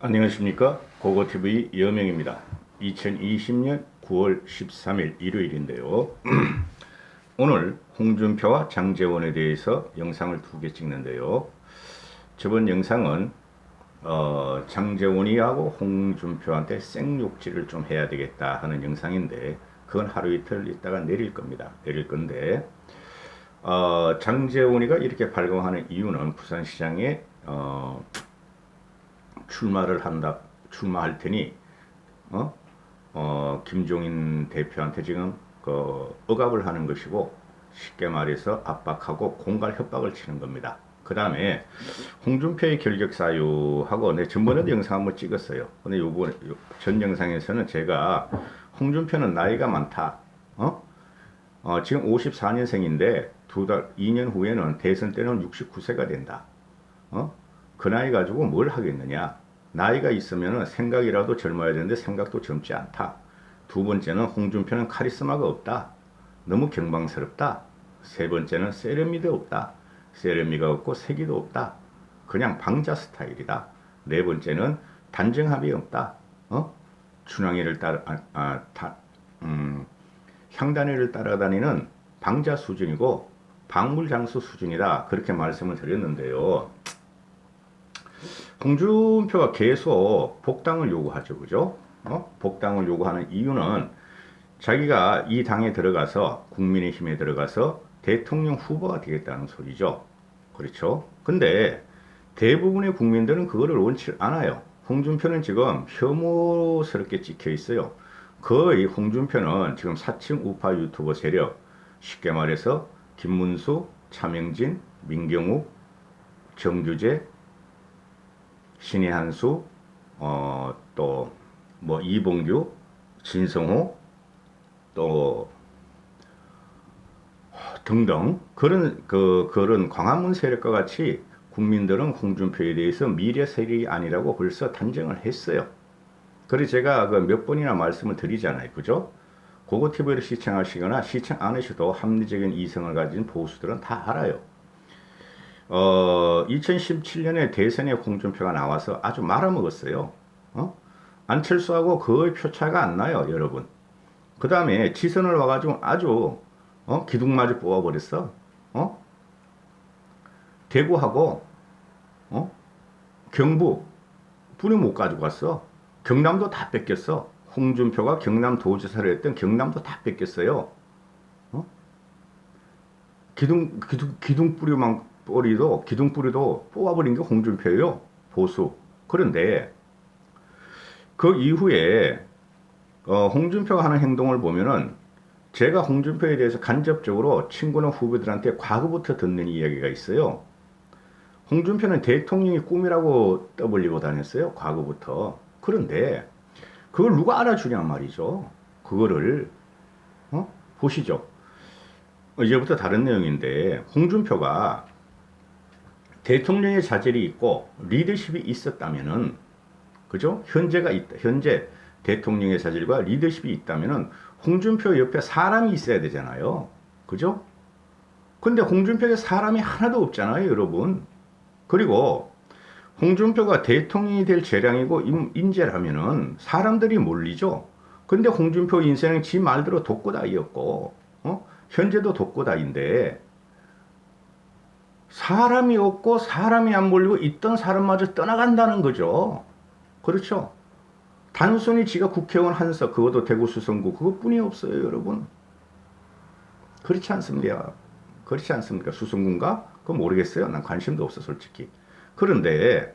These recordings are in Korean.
안녕하십니까, 고고TV 여명입니다. 2020년 9월 13일 일요일인데요. 오늘 홍준표와 장제원에 대해서 영상을 2개 찍는데요. 저번 영상은 장제원이하고 홍준표한테 생욕질을 좀 해야 되겠다 하는 영상인데, 그건 하루 이틀 있다가 내릴 겁니다. 내릴 건데, 장제원이가 이렇게 발광하는 이유는 부산시장에 출마할 테니 김종인 대표한테 지금 억압을 하는 것이고, 쉽게 말해서 압박하고 공갈 협박을 치는 겁니다. 그 다음에 홍준표의 결격 사유하고 내 전번에도 영상 한번 찍었어요. 근데 요번 전 영상에서는 제가 홍준표는 나이가 많다. 지금 54년생인데 2년 후에는 대선 때는 69세가 된다. 그 나이 가지고 뭘 하겠느냐. 나이가 있으면 생각이라도 젊어야 되는데 생각도 젊지 않다. 두 번째는 홍준표는 카리스마가 없다. 너무 경망스럽다. 세 번째는 세련미도 없다. 세련미가 없고 세기도 없다. 그냥 방자 스타일이다. 네 번째는 단정함이 없다. 춘향이를 향단이를 따라다니는 방자 수준이고 박물장수 수준이다. 그렇게 말씀을 드렸는데요. 홍준표가 계속 복당을 요구하죠. 그죠? 복당을 요구하는 이유는 자기가 이 당에 들어가서 국민의힘에 들어가서 대통령 후보가 되겠다는 소리죠. 그렇죠? 근데 대부분의 국민들은 그거를 원치 않아요. 홍준표는 지금 혐오스럽게 찍혀 있어요. 거의 홍준표는 지금 사칭 우파 유튜버 세력, 쉽게 말해서 김문수, 차명진, 민경욱, 정규재, 신의 한수, 또 뭐 이봉규, 진성호, 또 등등 그런 광화문 세력과 같이 국민들은 홍준표에 대해서 미래 세력이 아니라고 벌써 단정을 했어요. 그래서 제가 몇 번이나 말씀을 드리잖아요. 그죠? 고고TV를 시청하시거나 시청 안 하셔도 합리적인 이성을 가진 보수들은 다 알아요. 2017년에 대선에 홍준표가 나와서 아주 말아먹었어요. 안철수하고 거의 표차가 안 나요, 여러분. 그 다음에 지선을 와가지고 아주 기둥마저 뽑아버렸어. 대구하고 경부 분이 못 가지고 갔어. 경남도 다 뺏겼어. 홍준표가 경남 도지사를 했던 경남도 다 뺏겼어요. 기둥뿌리도 뽑아버린 게 홍준표예요. 보수. 그런데 그 이후에 홍준표가 하는 행동을 보면은, 제가 홍준표에 대해서 간접적으로 친구나 후배들한테 과거부터 듣는 이야기가 있어요. 홍준표는 대통령이 꿈이라고 떠벌리고 다녔어요. 과거부터. 그런데 그걸 누가 알아주냐 말이죠. 그거를 보시죠. 이제부터 다른 내용인데, 홍준표가 대통령의 자질이 있고 리더십이 있었다면은, 그죠? 현재 대통령의 자질과 리더십이 있다면은 홍준표 옆에 사람이 있어야 되잖아요. 그죠? 근데 홍준표에 사람이 하나도 없잖아요, 여러분. 그리고 홍준표가 대통령이 될 재량이고 인재라면은 사람들이 몰리죠. 근데 홍준표 인생은 지 말대로 독고다이였고, 현재도 독고다인데, 사람이 없고 사람이 안 몰리고 있던 사람마저 떠나간다는 거죠. 그렇죠? 단순히 지가 국회의원 한석, 그것도 대구 수성구, 그것뿐이 없어요, 여러분. 그렇지 않습니까? 그렇지 않습니까? 수성구인가? 그건 모르겠어요. 난 관심도 없어, 솔직히. 그런데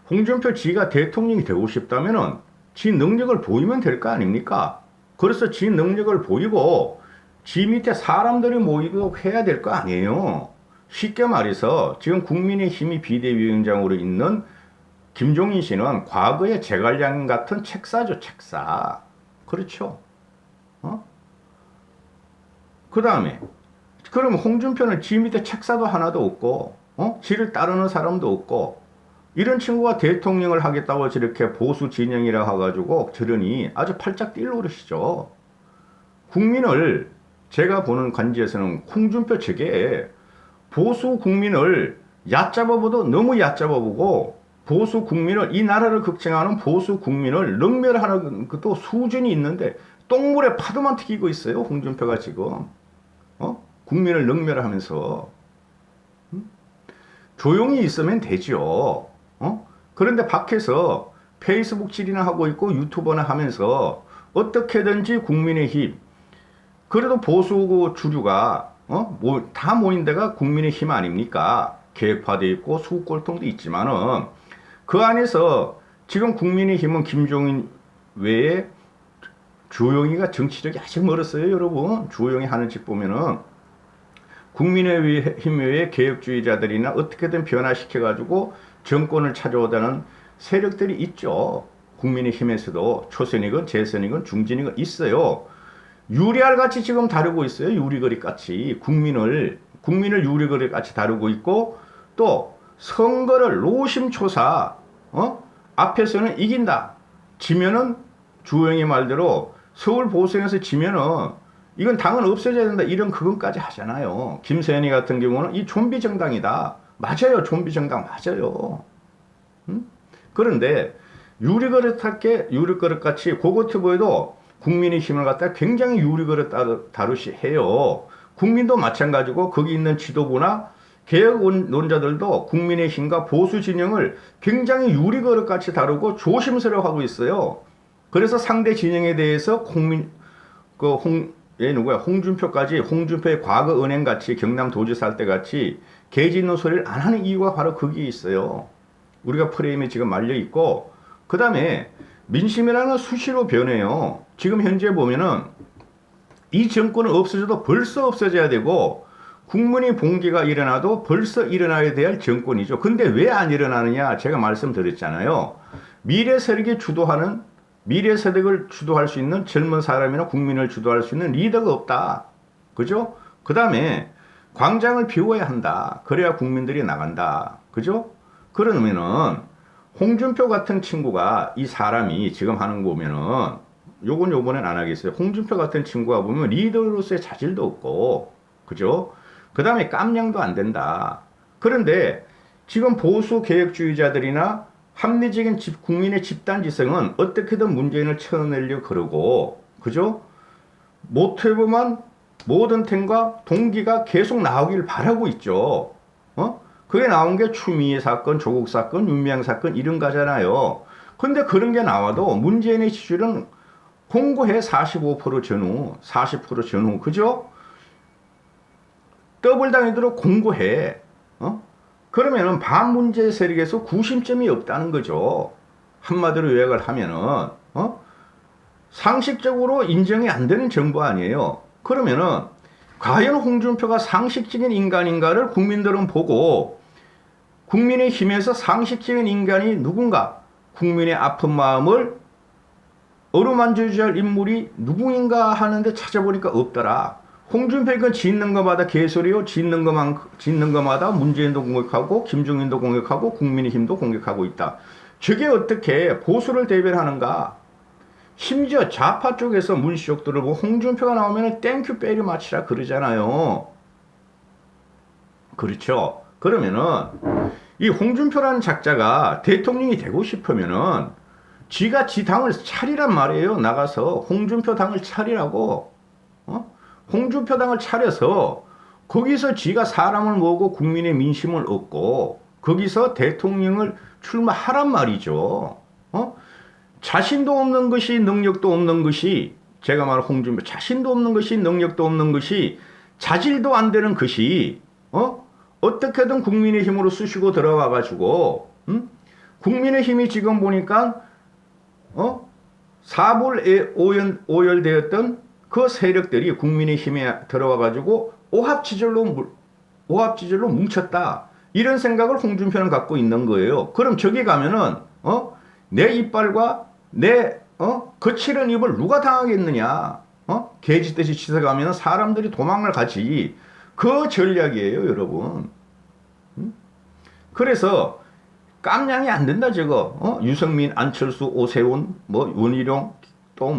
홍준표 지가 대통령이 되고 싶다면은 지 능력을 보이면 될 거 아닙니까? 그래서 지 능력을 보이고 지 밑에 사람들이 모이고 해야 될 거 아니에요. 쉽게 말해서 지금 국민의힘이 비대위원장으로 있는 김종인 씨는 과거의 제갈량 같은 책사죠, 책사. 그렇죠? 그 다음에 그럼 홍준표는 지 밑에 책사도 하나도 없고, 지를 따르는 사람도 없고, 이런 친구가 대통령을 하겠다고 저렇게 보수 진영이라 해가지고 저러니 아주 팔짝 뛸 노릇이죠. 국민을, 제가 보는 관지에서는 홍준표 측에 보수 국민을 얕잡아보도 너무 얕잡아보고 보수 국민을, 이 나라를 걱정하는 보수 국민을 능멸하는 것도 수준이 있는데 똥물에 파도만 튀기고 있어요. 홍준표가 지금 국민을 능멸하면서. 조용히 있으면 되죠. 그런데 밖에서 페이스북 질이나 하고 있고 유튜버나 하면서 어떻게든지 국민의힘, 그래도 보수 주류가 다 모인 데가 국민의힘 아닙니까? 계획파도 있고 수국골통도 있지만은 그 안에서 지금 국민의힘은 김종인 외에 주호영이가 정치력이 아직 멀었어요, 여러분. 주호영이 하는 짓 보면은 국민의힘 외에 개혁주의자들이나 어떻게든 변화시켜가지고 정권을 찾아오다는 세력들이 있죠. 국민의힘에서도 초선이건 재선이건 중진이건 있어요. 유리알 같이 지금 다루고 있어요. 유리거리 같이 국민을 유리거리 같이 다루고 있고, 또 선거를 노심초사 앞에서는 이긴다, 지면은 주호영이 말대로 서울 보선에서 지면은 이건 당은 없어져야 된다, 이런 그건까지 하잖아요. 김세현이 같은 경우는 이 좀비 정당이다. 맞아요. 좀비 정당 맞아요. 그런데 유리그릇 같이 고거튜브에도 국민의힘을 갖다 굉장히 유리그릇 다루시 해요. 국민도 마찬가지고 거기 있는 지도부나 개혁론자들도 국민의힘과 보수 진영을 굉장히 유리그릇 같이 다루고 조심스러워하고 있어요. 그래서 상대 진영에 대해서 홍준표까지, 홍준표의 과거 은행 같이, 경남도지사 할 때 같이 개지 있는 소리를 안 하는 이유가 바로 거기에 있어요. 우리가 프레임에 지금 말려 있고, 그 다음에 민심이라는 수시로 변해요. 지금 현재 보면은 이 정권은 없어져도 벌써 없어져야 되고, 국민의 봉기가 일어나도 벌써 일어나야 될 정권이죠. 근데 왜 안 일어나느냐? 제가 말씀드렸잖아요. 미래 세력을 주도할 수 있는 젊은 사람이나 국민을 주도할 수 있는 리더가 없다. 그죠? 그 다음에 광장을 비워야 한다. 그래야 국민들이 나간다. 그죠? 그러면은 홍준표 같은 친구가, 이 사람이 지금 하는 거 보면은 요번엔 안 하겠어요. 홍준표 같은 친구가 보면 리더로서의 자질도 없고, 그죠? 그 다음에 깜냥도 안 된다. 그런데 지금 보수 개혁주의자들이나 합리적인 국민의 집단지성은 어떻게든 문재인을 쳐내려고 그러고, 그죠? 모태범한 모든 템과 동기가 계속 나오길 바라고 있죠. 그게 나온 게 추미애 사건, 조국 사건, 윤미향 사건 이런 거잖아요. 근데 그런 게 나와도 문재인의 지지율은 공고해. 45% 전후, 40% 전후, 그죠? 더블 당이도록 공고해. 그러면은 반문재 세력에서 구심점이 없다는 거죠. 한마디로 요약을 하면은 상식적으로 인정이 안 되는 정부 아니에요. 그러면은 과연 홍준표가 상식적인 인간인가를 국민들은 보고, 국민의힘에서 상식적인 인간이 누군가, 국민의 아픈 마음을 어루만져줄 인물이 누구인가 하는데 찾아보니까 없더라. 홍준표가 짓는 것마다 개소리요. 짓는 것마다 문재인도 공격하고 김종인도 공격하고 국민의힘도 공격하고 있다. 저게 어떻게 보수를 대변하는가? 심지어 좌파 쪽에서 문시족들을 보고 홍준표가 나오면 땡큐 베리 마치라 그러잖아요. 그렇죠? 그러면은 이 홍준표라는 작자가 대통령이 되고 싶으면은 지가 지 당을 차리란 말이에요. 나가서 홍준표 당을 차리라고. 홍준표 당을 차려서 거기서 지가 사람을 모으고 국민의 민심을 얻고 거기서 대통령을 출마하란 말이죠. 자신도 없는 것이, 능력도 없는 것이, 제가 말한 홍준표, 자신도 없는 것이, 능력도 없는 것이, 자질도 안 되는 것이 어떻게든 국민의힘으로 쑤시고 들어와 가지고 국민의힘이 지금 보니까 4불에 오열되었던 그 세력들이 국민의힘에 들어와 가지고 오합지졸로 뭉쳤다. 이런 생각을 홍준표는 갖고 있는 거예요. 그럼 저기 가면은 내 이빨과 내 거칠은 입을 누가 당하겠느냐? 개짓듯이 치서가면 사람들이 도망을 가지. 그 전략이에요, 여러분. 그래서 깜냥이 안 된다, 저거. 유승민, 안철수, 오세훈, 원희룡, 또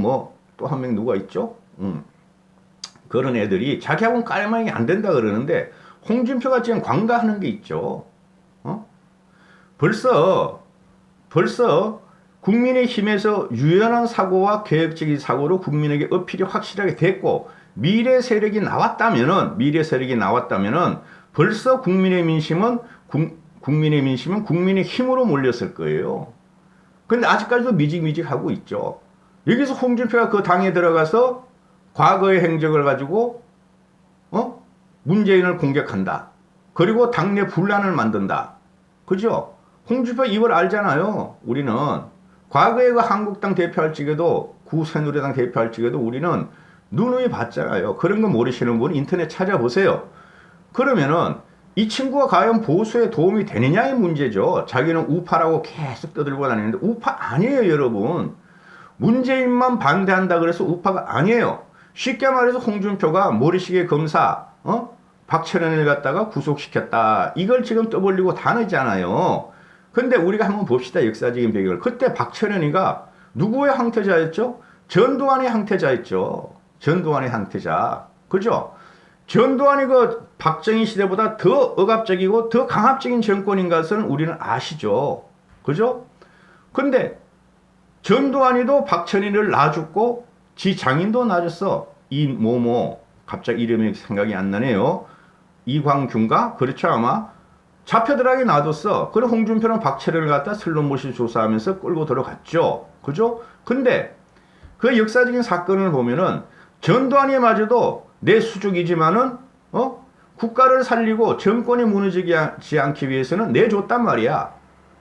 한 명 누가 있죠? 그런 애들이 자기하고는 깜냥이 안 된다 그러는데 홍준표가 지금 관가하는 게 있죠. 벌써 벌써 국민의힘에서 유연한 사고와 계획적인 사고로 국민에게 어필이 확실하게 됐고 미래 세력이 나왔다면은 벌써 국민의 민심은 국민의 힘으로 몰렸을 거예요. 근데 아직까지도 미직미직하고 있죠. 여기서 홍준표가 그 당에 들어가서 과거의 행적을 가지고 문재인을 공격한다. 그리고 당내 분란을 만든다. 그죠? 홍준표 이걸 알잖아요. 우리는 과거에 그 한국당 대표할 적에도 구새누리당 대표할 적에도 우리는 누누이 봤잖아요. 그런 거 모르시는 분은 인터넷 찾아보세요. 그러면은 이 친구가 과연 보수에 도움이 되느냐의 문제죠. 자기는 우파라고 계속 떠들고 다니는데 우파 아니에요, 여러분. 문재인만 반대한다 그래서 우파가 아니에요. 쉽게 말해서 홍준표가 모래시계 검사 박철현을 갖다가 구속시켰다. 이걸 지금 떠벌리고 다니잖아요. 근데 우리가 한번 봅시다. 역사적인 배경을. 그때 박철현이가 누구의 항태자였죠? 전두환의 항태자였죠. 전두환의 항태자. 그죠? 전두환이 그 박정희 시대보다 더 억압적이고 더 강압적인 정권인 것은 우리는 아시죠. 그죠? 근데 전두환이도 박철현이를 놔줬고 지 장인도 놔줬어. 갑자기 이름이 생각이 안 나네요. 이광균가? 그렇죠 아마. 잡혀들하게 놔뒀어. 그래 홍준표는 박철현을 갖다 슬롯모시 조사하면서 끌고 들어갔죠. 그죠? 근데 그 역사적인 사건을 보면은 전두환이마저도 내 수족이지만은 국가를 살리고 정권이 무너지지 않기 위해서는 내줬단 말이야.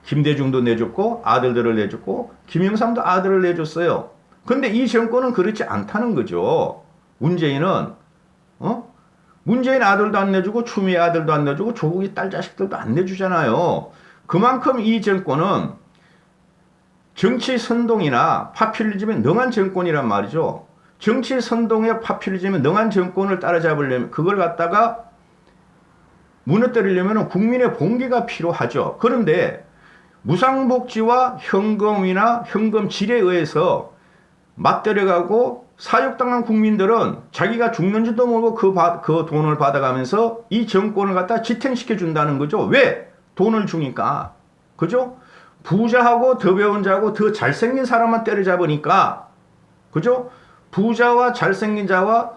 김대중도 내줬고 아들들을 내줬고 김영삼도 아들을 내줬어요. 근데 이 정권은 그렇지 않다는 거죠. 문재인은 문재인 아들도 안 내주고 추미애 아들도 안 내주고 조국이 딸 자식들도 안 내주잖아요. 그만큼 이 정권은 정치 선동이나 파퓰리즘에 능한 정권이란 말이죠. 정치 선동에 파퓰리즘에 능한 정권을 따라잡으려면 그걸 갖다가 무너뜨리려면 국민의 봉기가 필요하죠. 그런데 무상복지와 현금이나 현금질에 의해서 맞들여가고 사육당한 국민들은 자기가 죽는지도 모르고 그 돈을 받아가면서 이 정권을 갖다 지탱시켜 준다는 거죠. 왜? 돈을 주니까. 그죠? 부자하고 더 배운 자하고 더 잘생긴 사람만 때려잡으니까. 그죠? 부자와 잘생긴 자와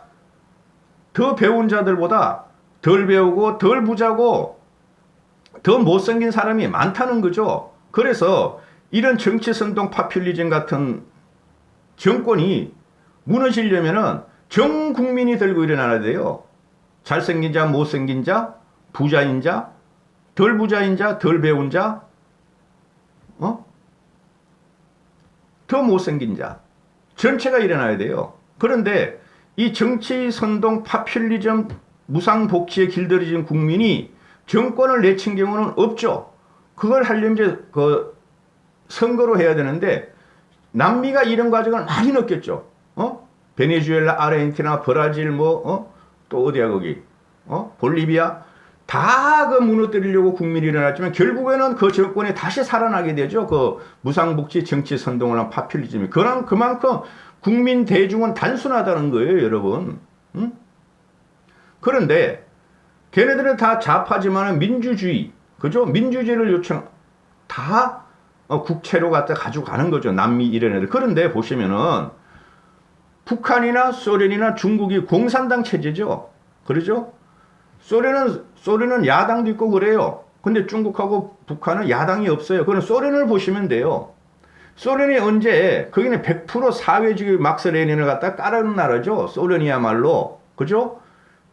더 배운 자들보다 덜 배우고 덜 부자고 더 못생긴 사람이 많다는 거죠. 그래서 이런 정치선동 파퓰리즘 같은 정권이 무너지려면은 전 국민이 들고 일어나야 돼요. 잘생긴 자, 못생긴 자, 부자인 자, 덜 부자인 자, 덜 배운 자, 더 못생긴 자. 전체가 일어나야 돼요. 그런데 이 정치 선동 파퓰리즘 무상복지에 길들여진 국민이 정권을 내친 경우는 없죠. 그걸 하려면 이제 그 선거로 해야 되는데 남미가 이런 과정을 많이 느꼈죠. 베네수엘라, 아르헨티나, 브라질 또 어디야 거기 볼리비아 다 그 무너뜨리려고 국민이 일어났지만 결국에는 그 정권이 다시 살아나게 되죠. 그 무상복지 정치 선동을 한 파퓰리즘이. 그만큼 국민 대중은 단순하다는 거예요, 여러분. 그런데 걔네들은 다 좌파지만은 민주주의, 그죠? 민주주의를 다 국채로 갖다 가지고 가는 거죠. 남미 이런 애들. 그런데 보시면은 북한이나 소련이나 중국이 공산당 체제죠. 그러죠? 소련은 야당도 있고 그래요. 근데 중국하고 북한은 야당이 없어요. 그럼 소련을 보시면 돼요. 소련이 언제 거기는 100% 사회주의 막스 레닌을 갖다 깔아놓은 나라죠. 소련이야말로. 그죠?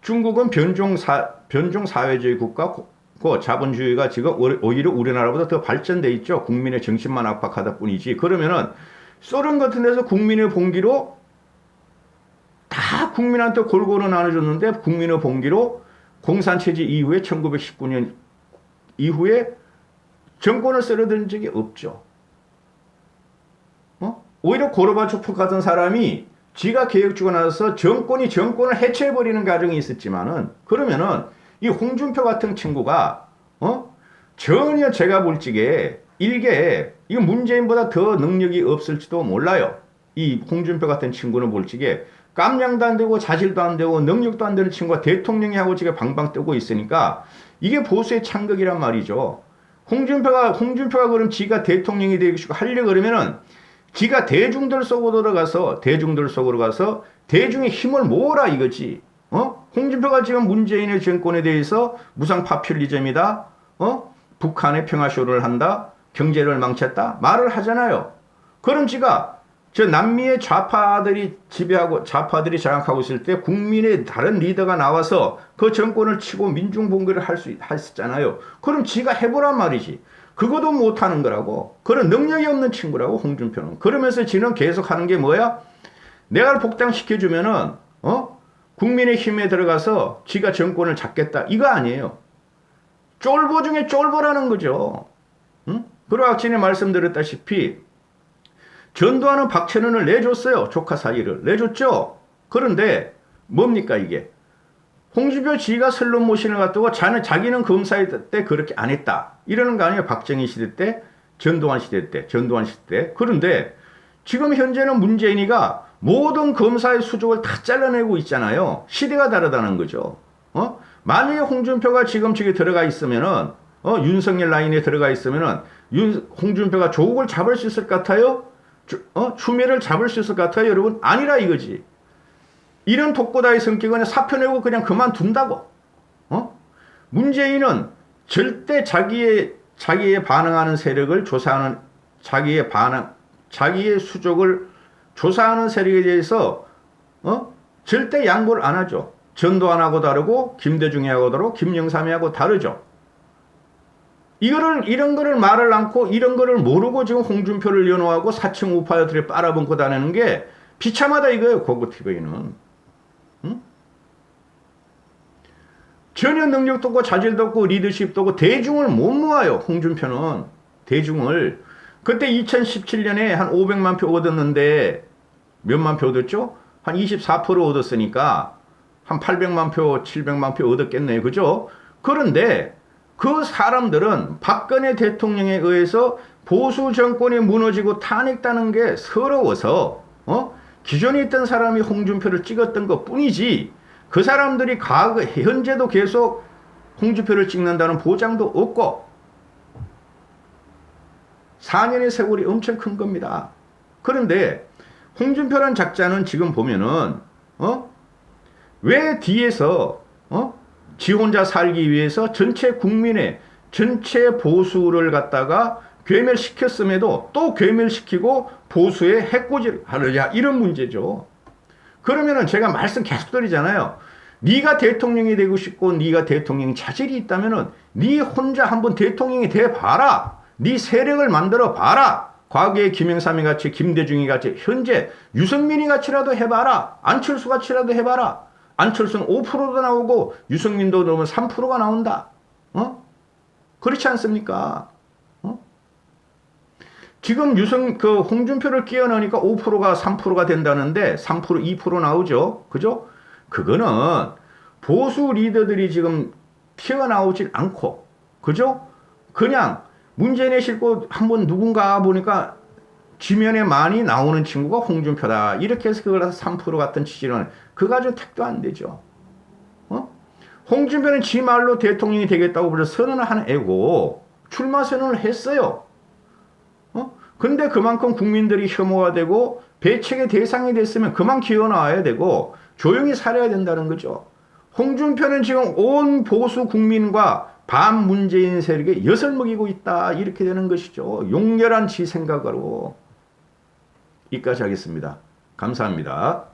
중국은 변종 사회주의 국가고 자본주의가 지금 오히려 우리나라보다 더 발전돼 있죠. 국민의 정신만 압박하다 뿐이지. 그러면은 소련 같은 데서 국민의 봉기로 다 국민한테 골고루 나눠줬는데 국민의 봉기로 공산체제 이후에 1919년 이후에 정권을 쓸어든 적이 없죠. 오히려 고르바초프 같은 사람이 지가 계획주가 나서 정권을 해체해버리는 과정이 있었지만은 그러면은 이 홍준표 같은 친구가 전혀 제가 볼 적에 이거 문재인보다 더 능력이 없을지도 몰라요. 이 홍준표 같은 친구는 볼 적에 깜냥도 안 되고 자질도 안 되고 능력도 안 되는 친구가 대통령이 하고 지금 방방 뜨고 있으니까 이게 보수의 창극이란 말이죠. 홍준표가 그럼 지가 대통령이 되고 싶고 하려고 그러면은 지가 대중들 속으로 가서 대중의 힘을 모으라 이거지. 홍준표가 지금 문재인의 정권에 대해서 무상 파퓰리즘이다. 북한의 평화쇼를 한다. 경제를 망쳤다. 말을 하잖아요. 그럼 지가 저 남미의 좌파들이 좌파들이 장악하고 있을 때 국민의 다른 리더가 나와서 그 정권을 치고 민중봉기를 할 수 있었잖아요. 그럼 지가 해보란 말이지. 그것도 못하는 거라고. 그런 능력이 없는 친구라고 홍준표는. 그러면서 지는 계속 하는 게 뭐야? 내가 복당시켜주면은 국민의 힘에 들어가서 지가 정권을 잡겠다. 이거 아니에요. 쫄보 중에 쫄보라는 거죠. 그리고 아까 전에 말씀드렸다시피 전두환은 박찬원을 내줬어요. 조카 사이를. 내줬죠. 그런데 뭡니까 이게. 홍준표 지가 설론 모신을 갖다가 자기는 검사일 때 그렇게 안 했다. 이러는 거 아니에요. 박정희 시대 때, 전두환 시대 때. 그런데 지금 현재는 문재인이가 모든 검사의 수족을 다 잘라내고 있잖아요. 시대가 다르다는 거죠. 만약에 홍준표가 지금 저기 들어가 있으면은, 윤석열 라인에 들어가 있으면은, 홍준표가 조국을 잡을 수 있을 것 같아요? 추미애를 잡을 수 있을 것 같아요, 여러분? 아니라 이거지. 이런 독고다의 성격은 사표 내고 그냥 그만둔다고. 문재인은 절대 자기의 반응하는 세력을 조사하는, 자기의 수족을 조사하는 세력에 대해서, 절대 양보를 안 하죠. 전두환하고 다르고, 김대중이하고 다르고, 김영삼이하고 다르죠. 이런 거를 말을 않고, 이런 거를 모르고 지금 홍준표를 연호하고 4층 우파들이 빨아먹고 다니는 게 비참하다 이거예요, 고구TV는. 전혀 능력도 없고, 자질도 없고, 리더십도 없고, 대중을 못 모아요, 홍준표는. 대중을. 그때 2017년에 한 500만 표 얻었는데, 몇만 표 얻었죠? 한 24% 얻었으니까, 한 800만 표, 700만 표 얻었겠네요. 그죠? 그런데, 그 사람들은 박근혜 대통령에 의해서 보수 정권이 무너지고 탄핵당한 게 서러워서 기존에 있던 사람이 홍준표를 찍었던 것 뿐이지 그 사람들이 현재도 계속 홍준표를 찍는다는 보장도 없고 4년의 세월이 엄청 큰 겁니다. 그런데 홍준표란 작자는 지금 보면은 왜 뒤에서 지 혼자 살기 위해서 전체 국민의 전체 보수를 갖다가 괴멸시켰음에도 또 괴멸시키고 보수의 해코지를 하느냐 이런 문제죠. 그러면은 제가 말씀 계속 드리잖아요. 네가 대통령이 되고 싶고 네가 대통령 자질이 있다면은 네 혼자 한번 대통령이 돼 봐라. 네 세력을 만들어 봐라. 과거에 김영삼이 같이 김대중이 같이 현재 유승민이 같이라도 해봐라. 안철수 같이라도 해봐라. 안철수는 5%도 나오고 유승민도 넣으면 3%가 나온다. 그렇지 않습니까? 지금 홍준표를 끼워 넣으니까 5%가 3%가 된다는데 3%, 2% 나오죠. 그죠? 그거는 보수 리더들이 지금 튀어나오질 않고, 그죠? 그냥 문재인에 싣고 한번 누군가 보니까 지면에 많이 나오는 친구가 홍준표다. 이렇게 해서 그걸 3% 같은 취지는 그거 가지고 택도 안 되죠. 홍준표는 지 말로 대통령이 되겠다고 벌써 선언을 하는 애고 출마 선언을 했어요. 근데 그만큼 국민들이 혐오가 되고 배척의 대상이 됐으면 그만 기어 나와야 되고 조용히 살아야 된다는 거죠. 홍준표는 지금 온 보수 국민과 반문재인 세력에 엿을 먹이고 있다. 이렇게 되는 것이죠. 용렬한 지 생각으로. 이까지 하겠습니다. 감사합니다.